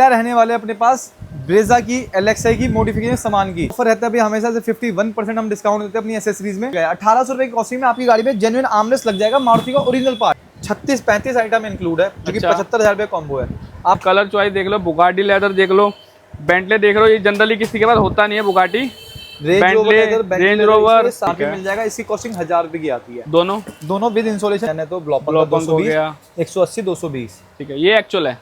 रहने वाले अपने पास ब्रेजा की LXi की मॉडिफिकेशन सामान की ऑफर रहता है अभी हमेशा से 51% हम डिस्काउंट देते हैं अपनी एसेसरीज में। 1800 रुपए की कॉस्टिंग में आपकी गाड़ी में जेन्युइन आर्मरेस्ट लग जाएगा, मारुति का ओरिजिनल पार्ट। 36-35 आइटम इंक्लूड है जो कि 75,000 रुपए कॉम्बो है। आप कलर चॉइस देख लो, बुगाटी लेदर देख लो, बेंटले देख लो, ये जनरली किसी के पास होता नहीं है। बुगाटी, रेंज रोवर साथ में मिल जाएगा। इसकी कॉस्टिंग 1000 रुपए की आती है दोनों विद इंस्टॉलेशन है। तो ब्लॉपर 180 220 ठीक है, ये एक्चुअल है।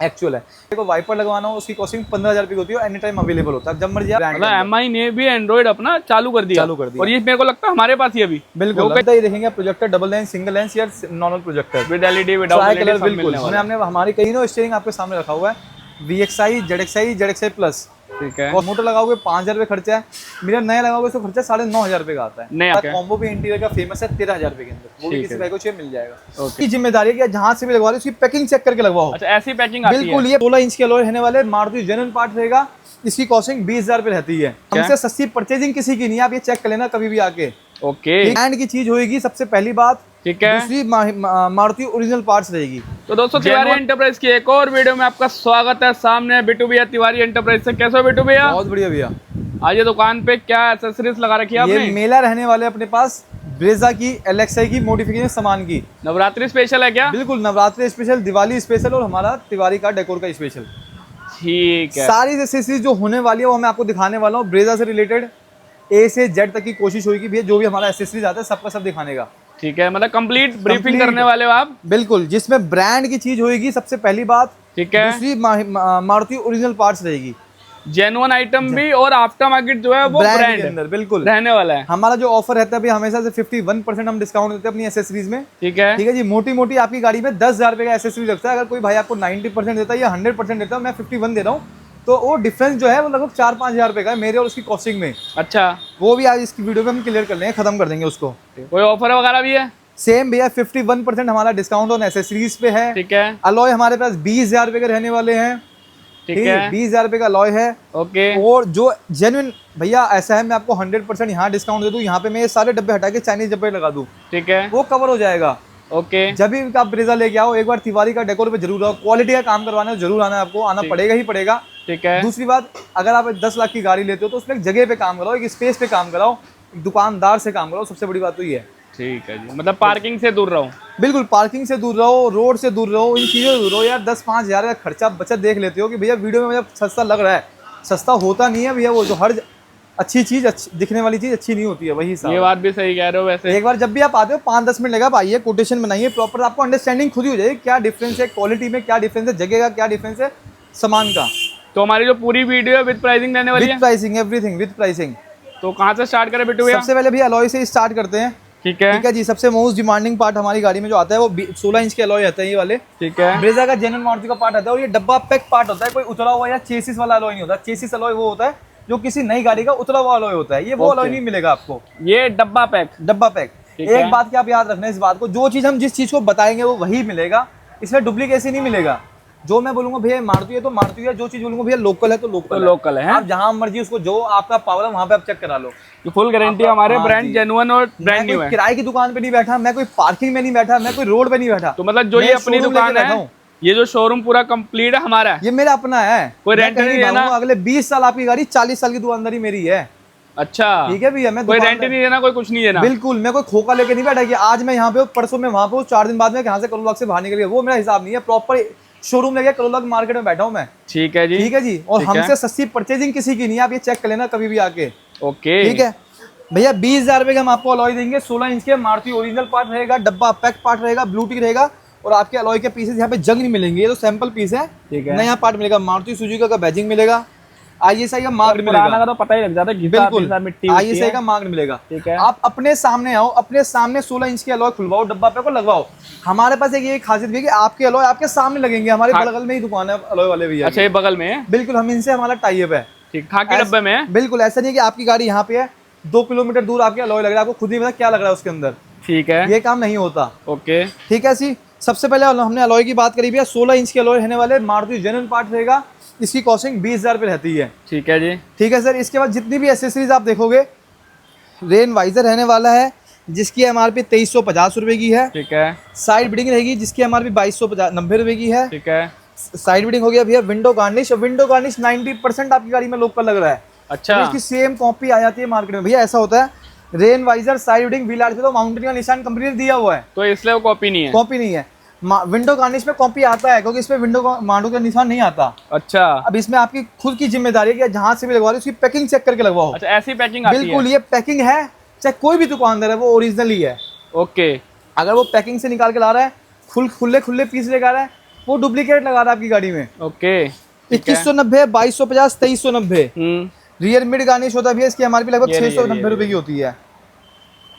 देखो वाइपर लगवाना हो उसकी कॉस्टिंग 15,000 रुपए की होती है। एनी टाइम अवेलेबल होता है, जब मर्जी आप। मतलब MI ने भी एंड्रॉइड अपना चालू कर दिया और ये मेरे को लगता है हमारे पास ही अभी बिल्कुल ये देखेंगे projector double lens, single lens या normal projector with LED without LED बिल्कुल। हमने हमारी कई नो स्टीयरिंग आपके सामने रखा हुआ है। VXi, ZXi प्लस ठीक है। और मोटर लगाओगे 5,000 रुपए खर्चा है। मिरर नया लगाओगे उसका खर्चा 9,500 रुपए का आता है। नया कॉम्बो भी इंटीरियर का फेमस है 13,000 रुपए के अंदर, वो भी किसी भाई को चाहिए मिल जाएगा। उसकी जिम्मेदारी है कि जहां से भी लगवा रहे उसकी पैकिंग चेक करके लगवाओ। अच्छा, ऐसी पैकिंग आती है बिल्कुल। ये 16 इंच के अलॉय रहने वाले मारुति जेन्युइन पार्ट रहेगा। इसकी कॉस्टिंग 20,000 रुपए रहती है। हमसे सस्ती परचेजिंग किसी की नहीं है, आप ये चेक कर लेना कभी भी आके। ओके, ब्रांड की चीज होगी सबसे पहली बात, ठीक है। दूसरी मारुति ओरिजिनल पार्ट्स रहेगी। तो दोस्तों तिवारी एंटरप्राइज की एक और वीडियो में आपका स्वागत है। सामने बिट्टू भैया तिवारी एंटरप्राइज से। कैसे हो बिट्टू भैया? बहुत बढ़िया भैया। आज ये दुकान पे क्या एक्सेसरीज लगा रखी है आपने? ये मेला रहने वाले अपने पास ब्रेजा की LXi की मॉडिफिकेशन सामान की। नवरात्रि स्पेशल है क्या? बिल्कुल, नवरात्रि स्पेशल, दिवाली स्पेशल और हमारा तिवारी का डेकोर का स्पेशल। ठीक है। सारी एक्सेसरीज जो होने वाली है वो मैं आपको दिखाने वाला हूँ। ब्रेजा से रिलेटेड A से Z तक की कोशिश होगी भैया, जो भी हमारा एक्सेसरीज आता है सबका सब दिखाने का। ठीक है, मतलब कंप्लीट ब्रीफिंग करने वाले हो आप। बिल्कुल, जिसमें ब्रांड की चीज होगी सबसे पहली बात, ठीक है। दूसरी मारुति ओरिजिनल पार्ट्स रहेगी, जेन्युइन आइटम भी, और आफ्टर मार्केट जो है वो ब्रांड के अंदर बिल्कुल रहने वाला है। हमारा जो ऑफर रहता है अभी हमेशा से 51% हम डिस्काउंट देते हैं अपनी एसेसरीज में। ठीक है, ठीक है जी। मोटी मोटी आपकी गाड़ी में 10,000 रुपए का एसेसरीज लगता है। अगर कोई भाई आपको 90% देता है या 100% देता है, मैं 51 दे रहा हूँ, तो वो डिफरेंस जो है वो लगभग 4-5 हज़ार रुपए का है मेरे और उसकी कॉस्टिंग में। अच्छा, वो भी आज इसकी वीडियो में हम क्लियर कर लेंगे, खत्म कर देंगे उसको। कोई ऑफर वगैरह भी है? सेम भैया 51% हमारा डिस्काउंट ऑन एसेसरीज पे है। ठीक है। अलॉय हमारे पास 20,000 रुपए के रहने वाले हैं। ठीक है, 20,000 रुपए का अलॉय है। ओके। और जो जेन्युइन भैया ऐसा है, मैं आपको 100% यहाँ डिस्काउंट दे दूँ, यहाँ पे मैं ये सारे डब्बे हटा के चाइनीज डब्बे लगा दूँ, ठीक है, वो कवर हो जाएगा। ओके। जब भी आप ब्रेजा लेके आओ, एक बार तिवारी का डेकोर पे जरूर आओ। क्वालिटी का काम करवाना है, जरूर आना है आपको, आना पड़ेगा ही पड़ेगा। ठीक है। दूसरी बात, अगर आप 10 लाख की गाड़ी लेते हो तो उसमें एक जगह पे काम कराओ, एक स्पेस पे काम कराओ, एक दुकानदार से काम कराओ। सबसे बड़ी बात तो ये है। ठीक है जी, मतलब पार्किंग से दूर रहो। बिल्कुल, पार्किंग से दूर रहो, रोड से दूर रहो, इन चीज़ों से दूर रहो। यार 10-5 हज़ार का खर्चा बचत देख लेते हो कि भैया वीडियो में मुझे सस्ता लग रहा है, सस्ता होता नहीं है भैया। वो जो हर अच्छी चीज़, दिखने वाली चीज़ अच्छी नहीं होती है, वही साहब। ये बात भी सही कह रहे हो। वैसे एक बार जब भी आप आते हो 5-10 मिनट लगा, आप आइए, कोटेशन बनाइए प्रॉपर, आपको अंडरस्टैंडिंग खुद ही हो जाएगी क्या डिफरेंस है क्वालिटी में, क्या डिफरेंस है जगह का, क्या डिफरेंस है सामान का। तो हमारी जो पूरी वीडियो है विद प्राइसिंग रहने वाली है? With pricing, everything with pricing. तो कहाँ से स्टार्ट करें बिट्टू भैया? सबसे पहले भी अलॉय से स्टार्ट करते हैं। ठीक है, ठीक है जी। सबसे मोस्ट डिमांडिंग पार्ट हमारी गाड़ी में जो आता है वो 16 इंच के अलॉय आता है, ये वाले। ठीक है। ब्रेजा का जेन्युइन मारुति का पार्ट आता है और ये डब्बा पैक पार्ट होता है, कोई उतरा हुआ या चेसिस वाला अलॉय नहीं होता। चेसिस अलॉय वो होता है जो किसी नई गाड़ी का उतरा हुआ अलॉय होता है, ये वो अलॉय नहीं मिलेगा आपको। ये डब्बा पैक, डब्बा पैक। एक बात की आप याद रखना इस बात को, जो चीज हम जिस चीज को बताएंगे वो वही मिलेगा, इसमें डुप्लीकेसी नहीं मिलेगा। जो मैं बोलूंगा भैया मारुति है तो मारुति है, जो चीज बोलूंगा भैया लोकल है तो लोकल है। आप जहां मर्जी उसको, जो आपका पावर है वहां पे आप चेक करा लो। फुल गारंटी हमारे ब्रांड जेन्युइन और ब्रांड न्यू है। किराए की दुकान पे नहीं बैठा मैं, कोई पार्किंग में नहीं बैठा मैं, कोई रोड पे नहीं बैठा। तो मतलब जो ये अपनी दुकान है, ये जो शोरूम पूरा कंप्लीट है हमारा है, ये मेरा अपना है, कोई रेंट नहीं देना। अगले 20 साल आपकी गाड़ी, 40 साल की दुकानदारी मेरी है। अच्छा, ठीक है भैया। मैं कोई रेंट नहीं देना, कोई कुछ नहीं देना। बिल्कुल, मैं कोई खोखा लेके नहीं बैठा कि आज मैं यहाँ पे हूँ, परसों मैं वहां पे हूँ, 4 दिन बाद में यहाँ से करोलबाग से बाहर निकल गया, वो मेरा हिसाब नहीं है। प्रॉपर शोरूम लेके करोलबाग मार्केट में बैठा हूँ मैं। ठीक है जी, ठीक है जी। और हमसे सस्ती परचेजिंग किसी की नहीं है, आप ये चेक कर लेना कभी भी आके। ओके, ठीक है भैया। 20,000 रुपए का हम आपको अलॉय देंगे। 16 इंच के मारुति ओरिजिनल पार्ट रहेगा, डब्बा पैक पार्ट रहेगा, ब्लू टिक रहेगा, और आपके अलॉय के पीसेस यहाँ पे जंग नहीं मिलेंगे, ये तो सैंपल पीस है। ठीक है। नया पार्ट मिलेगा, मारुति सुजुकी का बैजिंग मिलेगा, ISI का मार्क मिलेगा, तो पता ही लग जाता है। बिल्कुल, ISI का मार्क मिलेगा। ठीक है। आप अपने सामने आओ, अपने सामने 16 इंच के अलॉय खुलवाओ, डब्बा पे को लगवाओ। हमारे पास एक ये खासियत भी है कि आपके अलॉय आपके सामने लगेंगे। हमारे बगल में ही दुकान है अलॉय वाले भैया। अच्छा, ये बगल में है? बिल्कुल, हम इनसे हमारा टाई अप है। ठीक, खाकी डब्बे में है? बिल्कुल, ऐसा नहीं है कि आपकी गाड़ी यहाँ पे है, 2 किलोमीटर दूर आपके अलॉय लग रहा है, आपको खुद नहीं पता क्या लग रहा है उसके अंदर। ठीक है, ये काम नहीं होता। ओके, ठीक है जी। सबसे पहले हमने अलॉय की बात करी भैया। 16 इंच के अलॉय रहने वाले, मारुति जेन्युइन पार्ट रहेगा, इसकी कॉस्टिंग 20,000 रुपए रहती है। ठीक है जी। ठीक है सर। इसके बाद जितनी भी एसेसरीज आप देखोगे, रेन वाइजर रहने वाला है जिसकी MRP 2350 रुपए की है। ठीक है। साइड बिडिंग रहेगी जिसकी MRP 2290 रुपए की है। ठीक है। साइड बीडिंग हो गया भैया, विंडो गार्निश। विंडो गार्निश 90% आपकी गाड़ी में लोकल लग रहा है। अच्छा, तो इसकी सेम कॉपी आ जाती है मार्केट में भैया। ऐसा होता है rain visor side beading wheel arch पे तो माउंटेन का निशान कंपनी ने दिया हुआ है, तो इसलिए वो कॉपी नहीं है। कॉपी नहीं है। विंडो गार्निश में कॉपी आता है क्योंकि इसमें विंडो माउंटेन का निशान नहीं आता। अच्छा, अब इसमें आपकी खुद की जिम्मेदारी है कि जहां से भी लगवा रहे हो उसकी पैकिंग चेक करके लगवाओ। अच्छा, ऐसी पैकिंग आती है। बिल्कुल, ये पैकिंग है, चाहे कोई भी दुकानदार है वो ओरिजिनल ही है। ओके, अगर वो पैकिंग से निकाल के ला रहा है, खुले खुले पीस लेकर आ रहा है, वो डुप्लीकेट लगा रहा है आपकी गाड़ी में। ओके, 2190, 2250, 2390। रियर मिड गार्निश होता है भैया, इसकी एमआरपी लगभग 690 रुपए की होती है।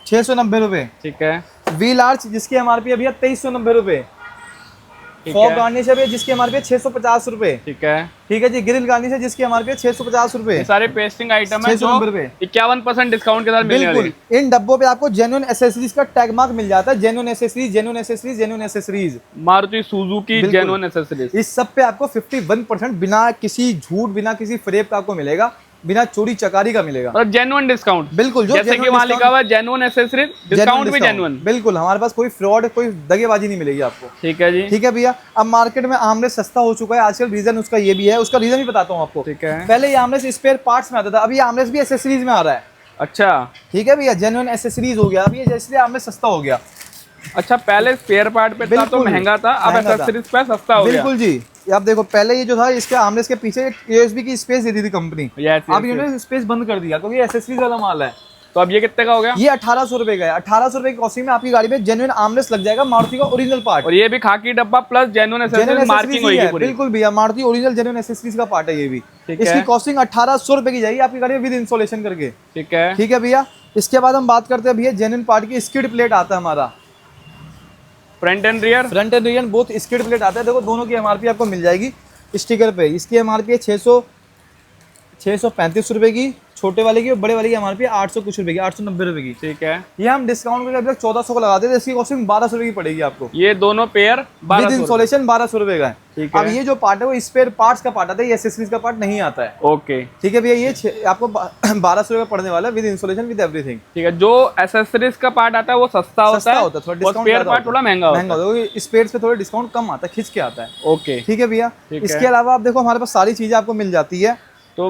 690 रुपए। ठीक है। व्हील आर्च जिसकी एमआरपी है भैया 2390 रुपए। फॉग गार्निश है भैया जिसकी एमआरपी है 650 रुपए। ठीक है। ठीक है जी। ग्रिल गार्निश है जिसकी एमआरपी है 650 रुपए। सारे पेस्टिंग आइटम है जो 51% डिस्काउंट के साथ मिलने वाले हैं। बिल्कुल, इन डब्बों पे आपको जेन्युइन एसेसरीज का टैग मार्क मिल जाता है। Genuine accessories, genuine accessories, genuine accessories, Maruti Suzuki genuine accessories. इस सब पे आपको 51% बिना किसी झूठ, बिना किसी फ्रेब का आपको मिलेगा, बिना चोरी चकारी का मिलेगा और जेन्युइन डिस्काउंट। बिल्कुल, जैसे कि वहाँ लिखा हुआ है जेन्युइन एसेसरीज, डिस्काउंट भी जेन्युइन। बिल्कुल, हमारे पास कोई फ्रॉड, कोई दगेबाजी नहीं मिलेगी आपको। ठीक है जी। ठीक है भैया। अब मार्केट में आमलेस सस्ता हो चुका है आजकल, रीजन उसका ये भी है। उसका रीजन भी बताता हूँ आपको। ठीक है। पहले ये आमलेस स्पेयर पार्ट्स में आता था, अभी आमलेस भी एसेसरीज में आ रहा है। अच्छा, ठीक है भैया, जेन्युइन एसेसरीज हो गया अभी, जैसे आमलेस सस्ता हो गया। अच्छा, पहले स्पेयर पार्ट पे था तो महंगा था, अब एसेसरीज पे सस्ता हो गया। बिल्कुल जी। आप देखो, पहले ये जो था इसके आमलेस के पीछे यूएसबी की स्पेस देती थी कंपनी, अब इन्होंने स्पेस बंद कर दिया क्योंकि एसेसरीज वाला माल है। तो अब ये कितने का हो गया? ये 1800 रुपए का है। 1800 रुपए की कॉस्टिंग में आपकी गाड़ी में जेन्युइन आर्मरेस्ट लग जाएगा, मारुति का ओरिजिनल पार्ट। और ये भी खाकी डब्बा प्लस जेन्युइन एसेसरीज मार्किंग होगी पूरी। बिल्कुल भैया, मारुति ओरिजिनल जेन्युइन एसेसरीज का पार्ट है ये भी। ठीक है। इसकी कॉस्टिंग 1800 रुपए की जाएगी आपकी गाड़ी में विद इंस्टॉलेशन करके। ठीक है। ठीक है भैया। इसके बाद हम बात करते हैं भैया जेन्युइन पार्ट की। स्किड प्लेट आता है हमारा, front end rear. Front end rear both skid plate आता है। देखो दोनों की एमआरपी आपको मिल जाएगी स्टिकर पे। इसकी एमआरपी है 635 रुपए की छोटे वाले की, और बड़े वाले की एमआरपी 800 कुछ रुपए की, 890 रुपए की। ठीक है। ये हम डिस्काउंट करके अभी तक 1400 को लगाते थे, इसकी कॉस्टिंग 1200 रुपए की पड़ेगी आपको। ये दोनों पेयर विद इंस्टॉलेशन 1200 रुपए का है। ठीक है। अब ये जो पार्ट है वो स्पेयर पार्ट्स का पार्ट आता है, ये एसेसरीज का पार्ट नहीं आता है। ओके। ठीक है भैया, ये आपको 1200 रुपए पड़ने वाला है विद इंस्टॉलेशन विद एवरीथिंग। ठीक है। जो एसेसरीज का पार्ट आता है वो सस्ता होता है, थोड़ा डिस्काउंट, स्पेयर पार्ट थोड़ा महंगा होता है। स्पेयर पे थोड़ा डिस्काउंट कम आता है, खिंच के आता है। ओके। ठीक है भैया। इसके अलावा आप देखो हमारे पास सारी चीजें आपको मिल जाती है। तो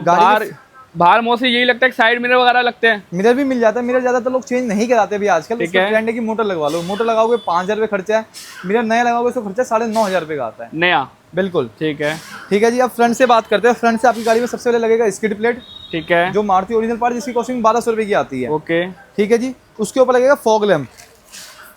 बाहर मोस्टली यही लगता है कि साइड मिरर वगैरह लगते हैं। मिरर भी मिल जाता है। मिरर ज्यादातर लोग चेंज नहीं कराते भी आजकल। ठीक है। ट्रेंड है कि मोटर लगवा लो, मोटर लगाओगे 5000 रुपए खर्चा है। मिरर नया लगाओगे उसका खर्चा 9500 रुपए का आता है नया। बिल्कुल। ठीक है। ठीक है जी। अब फ्रंट से बात करते हैं। फ्रंट से आपकी गाड़ी में सबसे पहले लगेगा स्किड प्लेट। ठीक है। जो मारुति ओरिजिनल पार्ट जिसकी कॉस्टिंग 1200 रुपए की आती है। ओके। ठीक है जी। उसके ऊपर लगेगा फॉग लैम्प।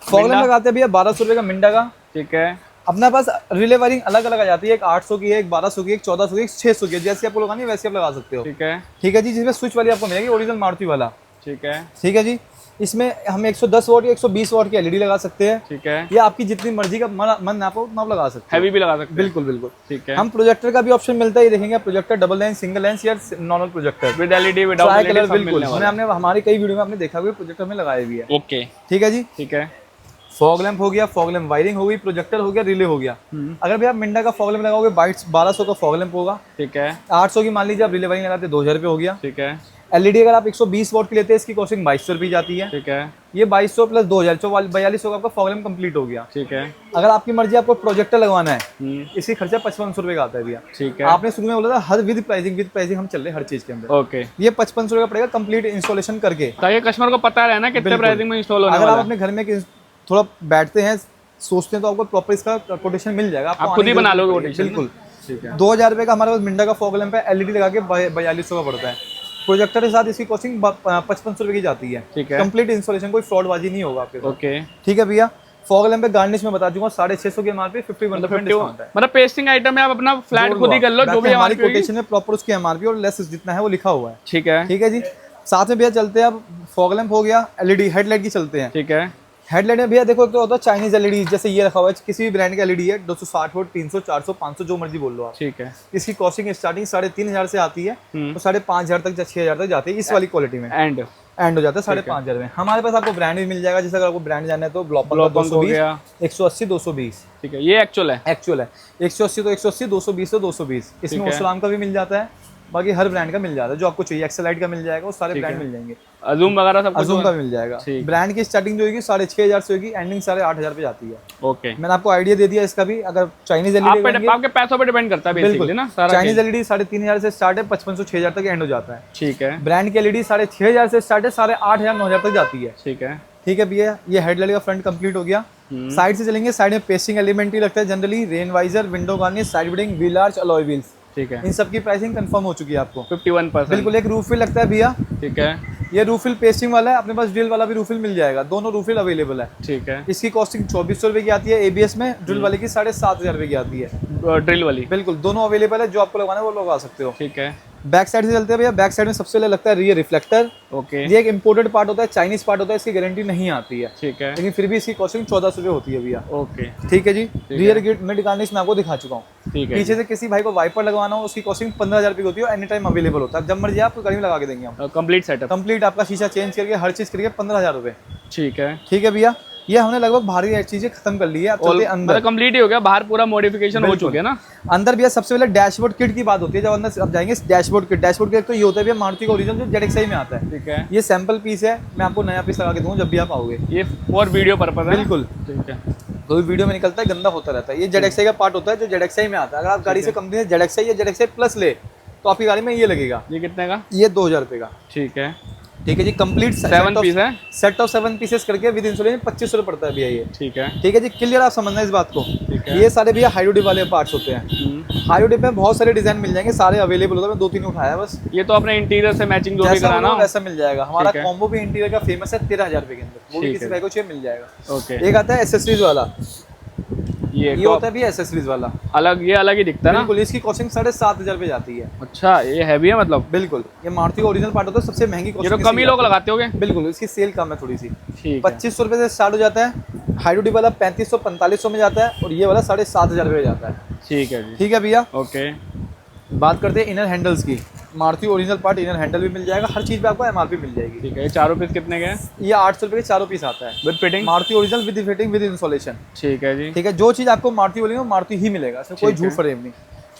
फॉग लैम्प लगाते हैं भैया 1200 रुपए का मिंडा का। ठीक है। अपने पास रिले वायरिंग अलग अलग आ जाती है, एक 800 की है, एक 1200 की, एक 1400 की, एक 600 की, जैसे आपको लगानी है वैसे आप लगा सकते हो। ठीक है। ठीक है जी। जिसमें स्विच वाली आपको मिलेगी ओरिजिनल मारुति वाला। ठीक है। ठीक है जी। इसमें हम 110 वॉट या 120 वॉट की एलईडी लगा सकते हैं। ठीक है। ये आपकी जितनी मर्जी का मन ना पाओ उतना आप लगा सकते हैं। हैवी भी लगा सकते हैं। बिल्कुल बिल्कुल। ठीक है। हम प्रोजेक्टर का भी ऑप्शन मिलता है, ये देखेंगे projector double lens, single lens या normal projector with LED without LED सब बिल्कुल। मिलने वाला है। हमने हमारी कई वीडियो में आपने देखा हुआ प्रोजेक्टर में लगाए भी है। ओके। ठीक है जी। ठीक है। फॉग लैम्प हो गया, फॉग लैम्प वायरिंग हो गई, प्रोजेक्टर हो गया, रिले हो गया। अगर भैया आप मिंडा का फॉग लैम्प लगाओगे 1200 का फॉग लैम्प होगा। ठीक है। 800 की मान लीजिए आप रिले वायरिंग लगाते 2000 रुपये हो गया। ठीक है। एलईडी अगर आप 120 वॉट की लेते हैं इसकी कॉस्टिंग 2200 रुपये जाती है। ठीक है। ये 2200 प्लस 2000 4200 का आपका फॉग लैम्प कंप्लीट हो गया। ठीक है। अगर आपकी मर्जी आपको प्रोजेक्टर लगवाना है इसकी खर्चा 5500 रुपये का आता है भैया। ठीक है। आपने शुरू में बोला था हर विद प्राइसिंग हम चल रहे हैं हर चीज के अंदर। ओके। ये 5500 रुपये का पड़ेगा कंप्लीट इंस्टॉलेशन करके, ताकि कस्टमर को पता रहे ना कितने प्राइसिंग में इंस्टॉल होने अगर वाला आप है। अपने घर में थोड़ा बैठते हैं सोचते हैं तो आपको प्रॉपर इसका कोटेशन मिल जाएगा। आप खुद ही बना लोगे कोटेशन। बिल्कुल। ठीक है। 2000 रुपये का हमारे पास मिंडा का फॉग लैम्प है, एलईडी लगा के 4200 का पड़ता है। प्रोजेक्टर के साथ इसकी कॉस्टिंग 5500 रुपये की जाती है। ठीक है। कंप्लीट इंस्टॉलेशन, कोई फ्रॉडबाजी नहीं होगा आपके साथ। ओके। ठीक है भैया। फॉग लैम्प पे गार्निश में बता दूंगा 650 के एमआरपी 51% डिस्काउंट है। मतलब पेस्टिंग आइटम है, आप अपना फ्लैट खुद ही कर लो जो भी हमारी कोटेशन में प्रॉपर उसकी एमआरपी और लेस जितना है वो लिखा हुआ है। ठीक है। ठीक है जी। साथ में भैया चलते हैं अब फॉग लैम्प हो गया, एलईडी हेडलाइट की चलते हैं। ठीक है। हेडलाइट में भैया देखो एक तो होता है चाइनीज एलईडी, जैसे ये रखा हुआ है किसी भी ब्रांड का एलईडी है 260 वोट 300 400 500 जो मर्जी बोल लो आप। ठीक है। इसकी कॉस्टिंग स्टार्टिंग 3500 से आती है तो 5500 तक 6000 तक जाती है इस वाली क्वालिटी में। एंड हो जाता है 5500 में। हमारे पास आपको ब्रांड भी मिल जाएगा, जैसे अगर आपको ब्रांड जानना है तो ग्लोबल 220 180 220। ठीक है। ये एक्चुअल है। एक्चुअल है 180 तो 180 220 तो 220। इसमें उस्लाम का भी मिल जाता है, बाकी हर ब्रांड का मिल जाता है जो आपको चाहिए। एक्सेलाइट का मिल जाएगा, वो सारे ब्रांड मिल जाएंगे। अजूम वगैरह सब अजूम का मिल जाएगा। ब्रांड की स्टार्टिंग जो होगी 6,500 से होगी, एंडिंग 8,500 पे जाती है। ओके, मैंने आपको आइडिया दे दिया इसका भी। अगर चाइनीज एलईडी आपके पैसों पे डिपेंड करता है बेसिकली ना सारा। चाइनीज एलईडी 3,500 से स्टार्ट है, 5,500 6,000 तक एंड हो जाता है। ठीक है। ब्रांड की एलईडी 6,500 से स्टार्ट है, 8,500 9,000 तक जाती है। ठीक है। ठीक है भैया, ये हेडलाइट का फ्रंट कंप्लीट हो गया। साइड से चलेंगे, साइड में पेस्टिंग एलिमेंट ही लगता है generally, rain visor, window garnish, side beading, wheel arch, alloy wheels. ठीक है। इन सब की प्राइसिंग कंफर्म हो चुकी है आपको 51%। बिल्कुल। एक रूफिल लगता है भैया। ठीक है। ये रूफिल पेस्टिंग वाला है, अपने पास ड्रिल वाला भी रूफिल मिल जाएगा, दोनों रूफिल अवेलेबल है। ठीक है। इसकी कॉस्टिंग 2,400 रुपए की आती है एबीएस में, ड्रिल वाले की 7,500 रुपए की आती है। ड्रिल वाली बिल्कुल, दोनों अवेलेबल है, जो आपको लगवाना है वो लगा सकते हो। ठीक है। बैक साइड से चलते हैं भैया। बैक साइड में सबसे पहले लगता है रियर रिफ्लेक्टर। ओके। ये एक इंपोर्टेड पार्ट होता है, चाइनीज पार्ट होता है, इसकी गारंटी नहीं आती है। ठीक है। लेकिन फिर भी इसकी कॉस्टिंग 1,400 रुपए होती है भैया। ओके। ठीक है जी। रियर गेट मिड गार्निश मैं आपको दिखा चुका हूँ। ठीक है। पीछे से किसी भाई को वाइपर लगवाना हो, उसकी कॉस्टिंग 15,000 रुपए होती है, एनी टाइम अवेलेबल होता है। जब मर्जी आपको गाड़ी में लगा के देंगे हम। कंप्लीट सेटअप, कंप्लीट आपका शीशा चेंज करके हर चीज करके 15,000 रुपए। ठीक है। ठीक है भैया, ये हमने लगभग भारी चीजें खत्म कर ली है। अब चलते हैं अंदर। कंप्लीट ही हो गया, बाहर पूरा मॉडिफिकेशन हो चुके हैं ना। अंदर भैया सबसे पहले डैशबोर्ड किट की बात होती है। जब अंदर अब जाएंगे डैशबोर्ड किट, डैशबोर्ड किट तो ये होता है भैया मारुति का ओरिजिनल जो जेडएक्सआई में आता है। ठीक है। ये सैंपल पीस है, मैं आपको नया पीस लगा के दूंगा जब भी आप आओगे। ये फॉर वीडियो पर्पस है। बिल्कुल। ठीक है। कोई वीडियो में निकलता है गंदा होता रहता है। ये जेडएक्सआई का पार्ट होता है जो जेडएक्सआई में आता है। अगर आप गाड़ी से कंपनी से जेडएक्सआई या जेडएक्सआई प्लस ले तो आपकी गाड़ी में ये लगेगा। ये कितने का? ये 2,000 रुपए का। ठीक है। ठीक है जी। कंप्लीट 7 पीस है, सेट ऑफ 7 पीसेस करके विद इंसुलेशन 2,500 रुपए पड़ता है भैया ये। ठीक है। ठीक है जी, क्लियर आप समझना इस बात को। ठीक है। ये सारे भैया हाइड्रोडिप वाले पार्ट्स होते हैं। हाइड्रोडिप में बहुत सारे डिजाइन मिल जाएंगे, सारे अवेलेबल होता है। मैं 2-3 उठाया बस। ये तो अपने इंटीरियर से मैचिंग जो भी जैसा कराना हो हो वैसा मिल जाएगा। हमारा ठीक है। कॉम्बो भी इंटीरियर का फेमस है 13,000 रुपए के अंदर, वो भी ठीक किसी है। भाई को चाहिए मिल जाएगा। ओके। एक आता है एसेसरीज वाला, ये ये होता है भी एसेसरीज वाला अलग, ये अलग ही दिखता है ना। बिल्कुल। इसकी कॉस्टिंग 7,500 रुपए जाती है। अच्छा, ये हैवी है मतलब। बिल्कुल, ये मारुति का ओरिजिनल पार्ट होता है, सबसे महंगी ये तो कॉस्टिंग। कम ही लोग लगाते होंगे। बिल्कुल, इसकी सेल कम है थोड़ी सी। ठीक है। 2,500 रुपए से स्टार्ट हो जाता है। हाइड्रोडिप वाला 3,500-4,500 में जाता है, और ये वाला 7,500 रुपए जाता है। ठीक है जी। ठीक है भैया। ओके। बात करते हैं इनर हैंडल्स की। Maruti original part inner handle भी मिल जाएगा, हर चीज पे आपको एमआरपी मिल जाएगी। ठीक है। ये चारों पीस कितने के हैं? ये 800 रुपए के चारों पीस आता है with fitting. Maruti original with fitting with installation. ठीक है जी। ठीक है। जो चीज आपको मारुति बोलेंगे वो मारुति ही मिलेगा, इसमें कोई झूठ फरेब नहीं।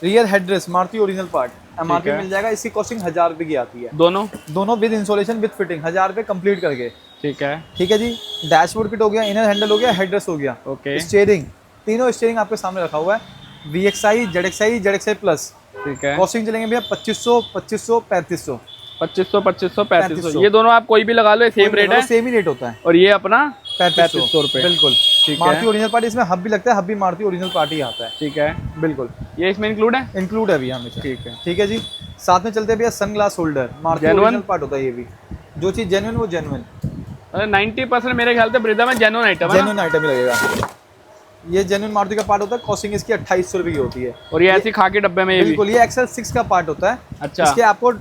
Rear headrest Maruti original part MRP मिल जाएगा। इसकी कॉस्टिंग 1,000 रुपए की आती है। दोनों विद इंस्टॉलेशन विद फिटिंग 1,000 रुपए कंप्लीट करके। ठीक है। ठीक है जी। डैशबोर्ड किट हो गया, इनर हैंडल हो गया, हेडरेस्ट हो गया। ओके। स्टीयरिंग, तीनों स्टीयरिंग आपके सामने रखा हुआ है। VXI, ZXI, ZXI plus. ठीक है। कॉस्टिंग चलेंगे भैया 2,500, 2,500, 3,500। 2,500, 3,500। ये दोनों आप कोई भी लगा लो, सेम रेट है। सेम ही रेट होता है। और ये अपना 3,500 रुपए। बिल्कुल। ठीक मारुति है। ओरिजिनल पार्ट, इसमें हब भी लगता है, हब भी मारुति ओरिजिनल पार्ट ही आता है। ठीक है। बिल्कुल, ये इसमें इंक्लूड है। इंक्लूड है भैया हमेशा। ठीक है। ठीक है जी। साथ में चलते हैं भैया sun glass holder, Maruti Genuine? Original part होता है ये भी। जो चीज जेन्युइन वो जेन्युइन। 90% मेरे ख्याल से ब्रेजा में जेन्युइन आइटम है ना? जेन्युइन आइटम ही लगेगा। ये जेन्युइन मारुति का पार्ट होता है। कॉस्टिंग इसकी 2,800 रुपए की होती है। और ये ऐसी खाकी डब्बे में ये भी। बिल्कुल, ये एक्सेल 6 का पार्ट होता है। अच्छा। इसके आपको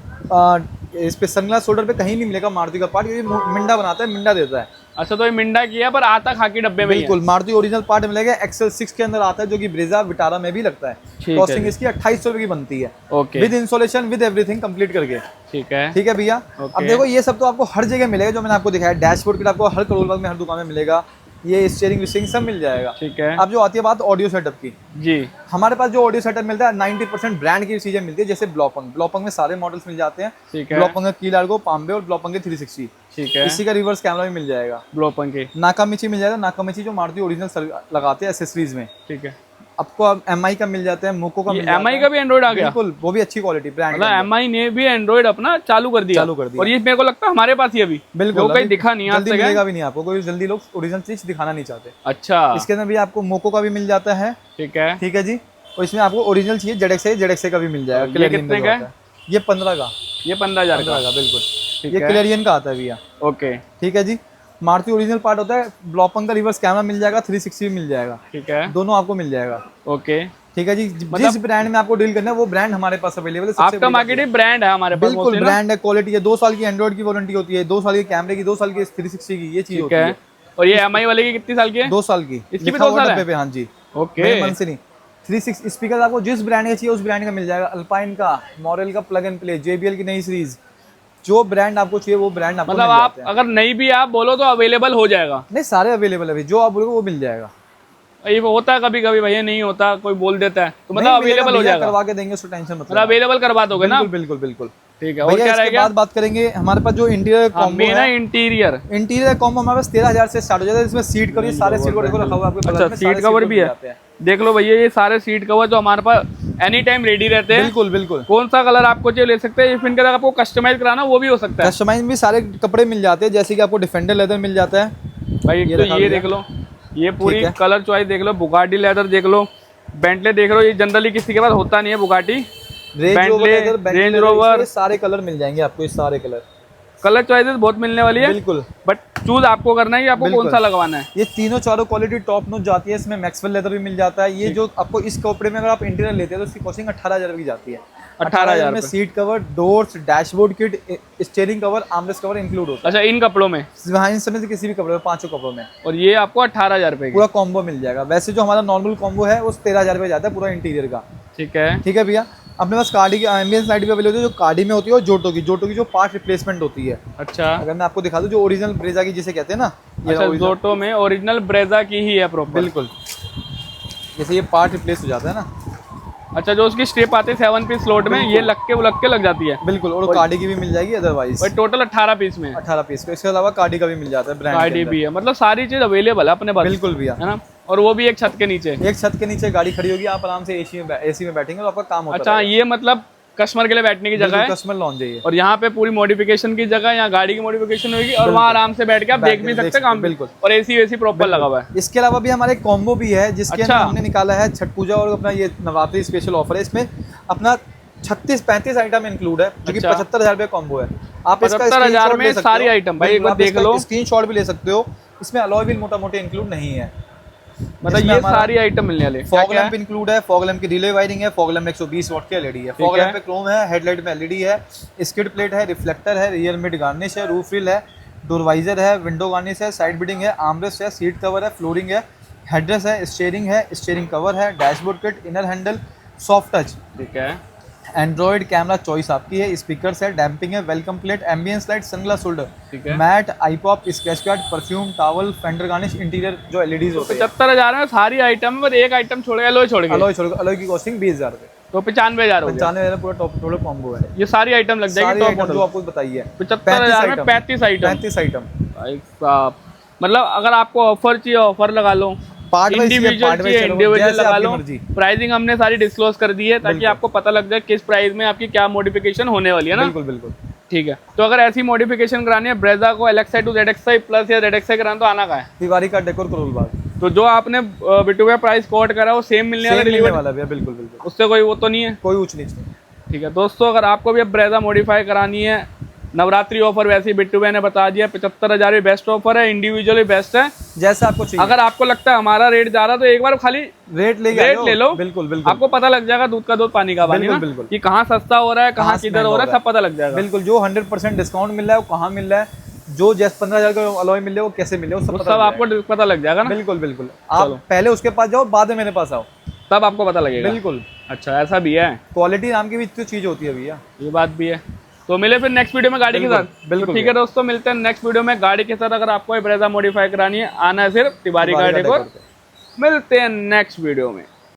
इस पे सनग्लास होल्डर पे कहीं नहीं मिलेगा मारुति का पार्ट, ये मिंडा बनाता है, मिंडा देता है। अच्छा, तो ये मिंडा किया पर आता खाकी डब्बे में ही है। बिल्कुल, मारुति ओरिजिनल पार्ट मिलेगा। एक्सेल 6 के अंदर आता है, जो कि ब्रेजा विटारा में भी लगता है। कॉस्टिंग इसकी 2,800 रुपए की बनती है। Okay. With installation with everything complete करके। ठीक है। ठीक है भैया। अब देखो, ये सब तो आपको हर जगह मिलेगा जो मैंने आपको दिखाया। डैशबोर्ड किट आपको हर करोल बाग में हर दुकान में मिलेगा। ये स्टीयरिंग विस्टियरिंग सब मिल जाएगा। ठीक है। अब जो आती है बात ऑडियो सेटअप की, जी, हमारे पास जो ऑडियो सेटअप मिलता है 90% ब्रांड की चीजें मिलती है। जैसे ब्लॉपंग में सारे मॉडल्स मिल जाते हैं। ठीक है। ब्लॉपंग का की लार्गो, पाम्बे और ब्लॉपंग के 360। ठीक है। इसी का रिवर्स कैमरा भी मिल जाएगा। ब्लोपन के नाकामिची मिल जाएगा। नाकामिची जो मारुति ओरिजिनल लगाते हैं एसेसरीज में। ठीक है। आपको MI का मिल जाता है, मोको का मिल जाता है। MI का भी एंड्रॉइड आ गया। बिल्कुल, वो भी अच्छी क्वालिटी ब्रांड। मतलब MI ने भी एंड्रॉइड अपना चालू कर दिया। और ये मेरे को लगता है हमारे पास ही अभी बिल्कुल कहीं दिखा नहीं, आज जल्दी तक मिलेगा भी नहीं आपको। कोई जल्दी लोग ओरिजिनल चीज दिखाना नहीं चाहते। अच्छा। इसके अंदर भी आपको मोको का भी मिल जाता है। ठीक है। ठीक है जी। और इसमें आपको ओरिजिनल चाहिए ZXI का भी मिल जाएगा। ये कितने का है? ये 15 का। ये 15,000 का बिल्कुल। ठीक ये है। क्लेरियन का आता है भैया। ओके। ठीक है जी। मारुति ओरिजिनल पार्ट होता है। ब्लॉपंग का रिवर्स कैमरा मिल जाएगा, 360 भी मिल जाएगा। ठीक है। दोनों आपको मिल जाएगा। ओके। ठीक है जी। जिस ब्रांड में आपको डील करना है वो ब्रांड हमारे पास अवेलेबल है। आपका मार्केटिंग ब्रांड है हमारे पास। बिल्कुल ब्रांड है, क्वालिटी है। 2 साल की एंड्रॉइड की वारंटी होती है, 2 साल की कैमरे की, 2 साल की 360 की, ये चीज होती है। और ये MI वाले की कितनी साल की है? 2 साल की। इसकी भी 2 साल है? हाँ जी। ओके। मन से नहीं। 360 स्पीकर आपको जिस ब्रांड का चाहिए उस ब्रांड का मिल जाएगा। अल्पाइन का, मॉरल का प्लग एंड प्ले, JBL की नई सीरीज, जो ब्रांड आपको चाहिए वो ब्रांड आपको मतलब आप अगर नहीं भी आप बोलो तो अवेलेबल हो जाएगा। नहीं, सारे अवेलेबल है, जो आप बोलोगे वो मिल जाएगा। ये होता है कभी कभी भैया, नहीं होता, कोई बोल देता है तो मतलब अवेलेबल हो जाएगा, करवा के देंगे, उसको टेंशन मत मतलब अवेलेबल करवा दोगे ना? बिल्कुल बिल्कुल। ठीक है, और क्या रहेगा? बात करेंगे हमारे पास जो इंटीरियर कॉम्बो है, इंटीरियर कॉम्बो हमारे पास 13,000 से स्टार्ट हो जाता है। इसमें सीट कवर, सारे सीट कवर रखा हुआ है आपके। अच्छा, सीट कवर भी है, देख लो भैया, ये सारे सीट कवर जो हमारे पास एनी टाइम रेडी रहते हैं। बिल्कुल बिल्कुल। कौन सा कलर आपको चाहिए ले सकते हैं, इनके अगर आपको कस्टमाइज कराना वो भी हो सकता है। कस्टमाइज भी सारे कपड़े मिल जाते हैं, जैसे कि आपको डिफेंडर लेदर मिल जाता है भाई। ये देख लो, ये पूरी कलर चॉइस देख लो, बुगाटी लेदर देख लो, बेंटले देख लो, ये जनरली किसी के पास होता नहीं है बुगाटी, रेंज रोवर, सारे कलर मिल जाएंगे आपको, ये सारे कलर चॉइसेस बहुत मिलने वाली है। बिल्कुल, बट चूज आपको करना है कि आपको कौन सा लगवाना है। ये तीनों चारों क्वालिटी टॉप नॉच जाती है। इसमें मैक्सवेल लेदर भी मिल जाता है। ये जो आपको इस कपड़े में अगर आप इंटीरियर लेते हैं तो इसकी कॉस्टिंग 18,000 की जाती है। 18,000 में seat cover, doors, dashboard kit, steering cover, armrest cover include होता है। अच्छा, इन कपड़ों में? हाँ, इन समय से किसी भी कपड़े में, 5 कपड़ों में। और ये आपको 18,000 रुपए पूरा कॉम्बो मिल जाएगा। वैसे जो हमारा नॉर्मल कॉम्बो है वो 13,000 रुपए जाता है पूरा इंटीरियर का। ठीक है, ठीक है भैया। अपने पास कार्डी की एम्बियंस लाइट भी अवेलेबल है, जो कार्डी में होती है, और जोटो की जो पार्ट रिप्लेसमेंट होती है। अच्छा, अगर मैं आपको दिखा दूं, जो ओरिजिनल ब्रेजा की जिसे कहते हैं ना, ये अच्छा, जोटो में ओरिजिनल ब्रेजा की ही है प्रॉपर। बिल्कुल, जैसे ये पार्ट रिप्लेस हो जाता है ना। अच्छा, जो उसकी स्ट्रिप आती है 7 पीस स्लॉट में, ये लग के लग जाती है। बिल्कुल, और कार्डी की भी मिल जाएगी अदरवाइज। टोटल 18 पीस में, 18 पीस का। इसके अलावा कार्डी का भी मिल जाता है, ब्रांड कार्डी भी है, मतलब सारी चीज अवेलेबल है अपने पास। बिल्कुल भैया, है ना? और वो भी एक छत के नीचे, एक छत के नीचे गाड़ी खड़ी होगी, आप आराम से एसी में बैठेंगे तो आपका काम होता है। अच्छा, ये मतलब कस्टमर के लिए बैठने की जगह है, कस्टमर लॉन्ज है। और यहाँ पे पूरी मॉडिफिकेशन की जगह, यहाँ गाड़ी की मॉडिफिकेशन होगी, और वहाँ आराम से बैठ के आप देख भी सकते हैं काम। बिल्कुल, और एसी प्रॉपर लगा हुआ है। इसके अलावा भी हमारे कॉम्बो भी है, जिसके अंदर हमने निकाला है छठ पूजा और अपना ये नवरात्रि स्पेशल ऑफर है। इसमें अपना 36-35 आइटम इंक्लूड है, जो कि 75,000 रुपए कॉम्बो है। आप इसका 75,000 में सारी आइटम, भाई एक बार देख लो, स्क्रीनशॉट भी ले सकते हो। इसमें अलॉय व्हील मोटा मोटे इंक्लूड नहीं है, मतलब ये सारी आइटम मिलने वाली। फॉग लैंप इंक्लूड है, फॉग लैंप की रिले वायरिंग है, फॉग लैंप 120 वाट की एलईडी है, फॉग लैंप पे क्रोम है, हेडलाइट में एलईडी है, स्किड प्लेट है, रिफ्लेक्टर है, रियर मिड गार्निश है, रूफ रिल है, डोर वाइजर है, विंडो गार्निश है, साइड बिडिंग है, आर्मरेस्ट है, सीट कवर है, फ्लोरिंग है, हेडरेस्ट है, स्टीयरिंग कवर है, dashboard kit, inner handle, soft touch. ठीक है, एंड्रॉइड कैमरा चॉइस आपकी है, स्पीकर्स है, डैम्पिंग है, welcome plate, ambience light, sunglass holder, mat, आईपॉप, scratch card, perfume, towel, fender garnish, interior जो एलईडीज होते हैं। 75,000 में सारी आइटम, बस एक आइटम छोड़, अलॉय छोड़ के। अलॉय की कॉस्टिंग 20,000 रुपए, तो 95,000 पूरा टॉप टोटल कॉम्बो है। ये सारी आइटम लग जाएगी टॉप मॉडल जो आपको बताइए। 75,000 में 35 आइटम। भाई साहब, मतलब अगर आपको ऑफर चाहिए ऑफर लगा लो, इंडिविजुअल लगा लो। प्राइसिंग हमने सारी डिस्क्लोज कर दी है, ताकि आपको पता लग जाए किस प्राइस में आपकी क्या मॉडिफिकेशन होने वाली है ना। बिल्कुल बिल्कुल, ठीक है। तो अगर ऐसी मॉडिफिकेशन करानी है ब्रेजा को LXi to ZXi प्लस या ZXi कराना, तो आना का है तिवारी का डेकोर करोल बाग। तो जो आपने बिट्टू का प्राइस कोट करा वो सेम मिलने वाला है। बिल्कुल बिल्कुल, उससे कोई वो तो नहीं है, कोई ऊंच नीच नहीं। ठीक है दोस्तों, अगर आपको भी अब ब्रेजा मॉडिफाई करानी है, नवरात्रि ऑफर वैसे ही बिट्टू भाई ने बता दिया, 75,000 भी बेस्ट ऑफर है, इंडिविजुअली बेस्ट है, जैसा आपको चाहिए। अगर आपको लगता है हमारा रेट ज्यादा, तो एक बार खाली रेट ले लो। बिल्कुल बिल्कुल, आपको पता लग जाएगा, दूध का दूध पानी का पानी, बिल्कुल कि कहाँ सस्ता हो रहा है, कहाँ किधर हो रहा है, सब पता लग जाएगा। बिल्कुल, जो 100% डिस्काउंट मिल रहा है वो कहाँ मिल रहा है, जो 15,000 का अलॉय मिल रहा है वो कैसे मिले, वो सब आपको पता लग जाएगा ना। बिल्कुल बिल्कुल, आप पहले उसके पास जाओ, बाद में मेरे पास आओ, तब आपको पता लगेगा। बिल्कुल। अच्छा, ऐसा भी है, क्वालिटी नाम की भी तो चीज होती है भैया, ये बात भी है। तो मिले फिर नेक्स्ट वीडियो में गाड़ी के साथ। बिल्कुल, ठीक है दोस्तों, मिलते हैं नेक्स्ट वीडियो में गाड़ी के साथ। अगर आपको ब्रेजा मॉडिफाई करानी है, आना है सिर्फ तिवारी का डेकोर। मिलते हैं नेक्स्ट वीडियो में।